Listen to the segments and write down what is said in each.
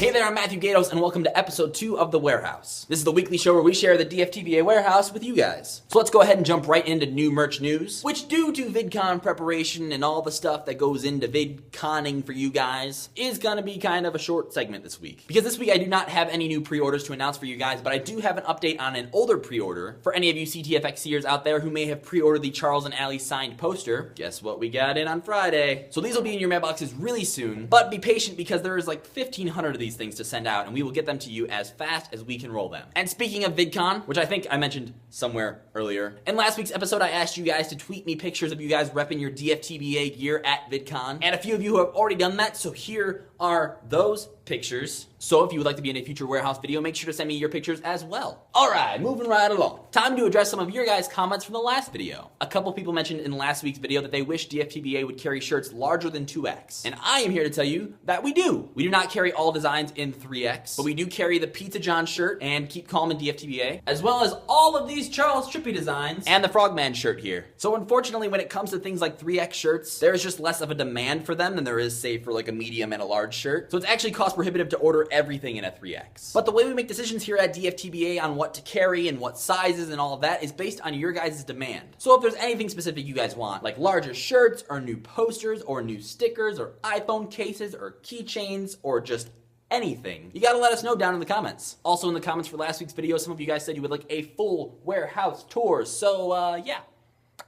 Hey there, I'm Matthew Gatos, and welcome to episode 2 of The Warehouse. This is the weekly show where we share the DFTBA warehouse with you guys. So let's go ahead and jump right into new merch news, which due to VidCon preparation and all the stuff that goes into VidConning for you guys, is gonna be kind of a short segment this week. Because this week I do not have any new pre-orders to announce for you guys, but I do have an update on an older pre-order for any of you CTFXers out there who may have pre-ordered the Charles and Allie signed poster. Guess what we got in on Friday? So these will be in your mailboxes really soon, but be patient because there is like 1,500 of these things to send out, and we will get them to you as fast as we can roll them. And speaking of VidCon, which I think I mentioned somewhere earlier, in last week's episode I asked you guys to tweet me pictures of you guys repping your DFTBA gear at VidCon, and a few of you have already done that, so here are those pictures. So if you would like to be in a future warehouse video, make sure to send me your pictures as well. Alright, moving right along. Time to address some of your guys' comments from the last video. A couple people mentioned in last week's video that they wish DFTBA would carry shirts larger than 2X. And I am here to tell you that we do. We do not carry all designs in 3X, but we do carry the Pizza John shirt and Keep Calm And DFTBA, as well as all of these Charles Trippy designs and the Frogman shirt here. So unfortunately, when it comes to things like 3X shirts, there's just less of a demand for them than there is, say, for like a medium and a large shirt. So it's actually cost prohibitive to order everything in a 3X. But the way we make decisions here at DFTBA on what to carry and what sizes and all of that is based on your guys' demand. So if there's anything specific you guys want, like larger shirts or new posters or new stickers or iPhone cases or keychains or just anything, you gotta let us know down in the comments. Also in the comments for last week's video, some of you guys said you would like a full warehouse tour. So yeah,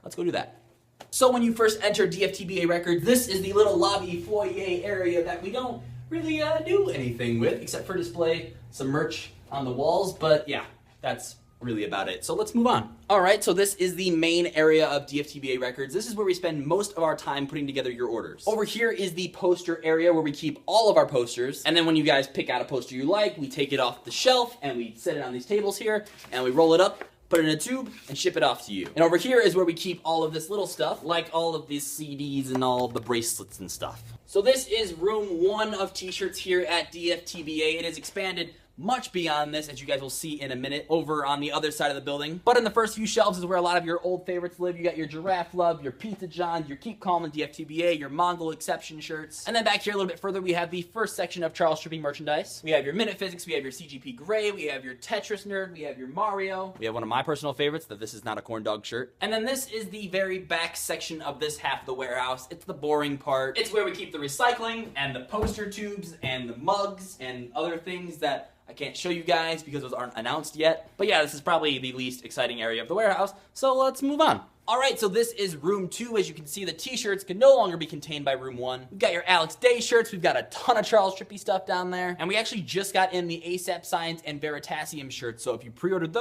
let's go do that. So when you first enter DFTBA Records, this is the little lobby foyer area that we don't really do anything with, except for display some merch on the walls, but yeah, that's really about it. So let's move on. Alright, so this is the main area of DFTBA Records. This is where we spend most of our time putting together your orders. Over here is the poster area where we keep all of our posters, and then when you guys pick out a poster you like, we take it off the shelf and we set it on these tables here, and we roll it up, put it in a tube, and ship it off to you. And over here is where we keep all of this little stuff, like all of these CDs and all the bracelets and stuff. So this is room 1 of t-shirts here at DFTBA. It has expanded much beyond this, as you guys will see in a minute, over on the other side of the building. But in the first few shelves is where a lot of your old favorites live. You got your Giraffe Love, your Pizza Johns, your Keep Calm and DFTBA, your Mongol Exception shirts. And then back here a little bit further, we have the first section of Charles Trippy merchandise. We have your Minute Physics, we have your CGP Grey, we have your Tetris Nerd, we have your Mario. We have one of my personal favorites, that this is not a Corndog shirt. And then this is the very back section of this half of the warehouse. It's the boring part. It's where we keep the recycling and the poster tubes and the mugs and other things that I can't show you guys because those aren't announced yet. But yeah, this is probably the least exciting area of the warehouse, so let's move on. Alright, so this is room 2. As you can see, the t-shirts can no longer be contained by room 1. We've got your Alex Day shirts, we've got a ton of Charles Trippy stuff down there, and we actually just got in the ASAP Science and Veritasium shirts, so if you pre-ordered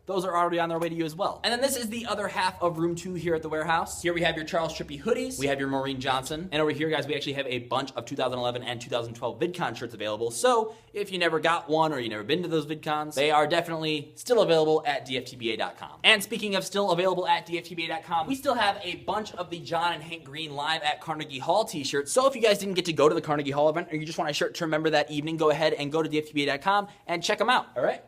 those are already on their way to you as well. And then this is the other half of room 2 here at the warehouse. Here we have your Charles Trippy hoodies, we have your Maureen Johnson, and over here, guys, we actually have a bunch of 2011 and 2012 VidCon shirts available, so if you never got one or you never been to those VidCons, they are definitely still available at DFTBA.com. And speaking of still available at DFTBA.com, we still have a bunch of the John and Hank Green Live at Carnegie Hall t-shirts, so if you guys didn't get to go to the Carnegie Hall event or you just want a shirt to remember that evening, go ahead and go to DFTBA.com and check them out, alright?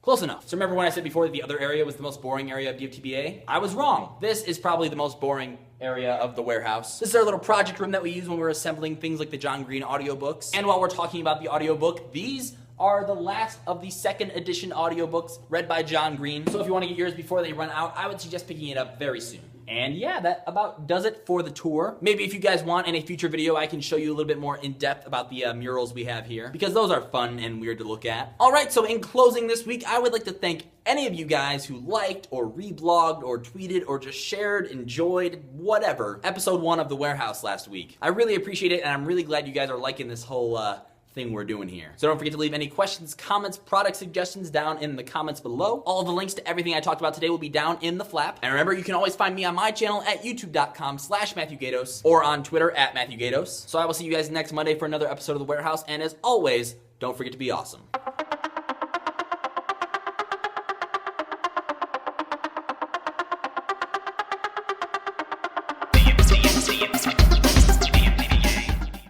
Close enough. So remember when I said before that the other area was the most boring area of DFTBA? I was wrong. This is probably the most boring area of the warehouse. This is our little project room that we use when we're assembling things like the John Green audiobooks. And while we're talking about the audiobook, these are the last of the 2nd edition audiobooks read by John Green. So if you want to get yours before they run out, I would suggest picking it up very soon. And yeah, that about does it for the tour. Maybe if you guys want in a future video, I can show you a little bit more in depth about the murals we have here, because those are fun and weird to look at. Alright, so in closing this week, I would like to thank any of you guys who liked or reblogged or tweeted or just shared, enjoyed, whatever, episode 1 of The Warehouse last week. I really appreciate it, and I'm really glad you guys are liking this whole thing we're doing here. So don't forget to leave any questions, comments, product suggestions down in the comments below. All of the links to everything I talked about today will be down in the flap. And remember, you can always find me on my channel at youtube.com/MatthewGatos or on Twitter at MatthewGatos. So I will see you guys next Monday for another episode of The Warehouse. And as always, don't forget to be awesome.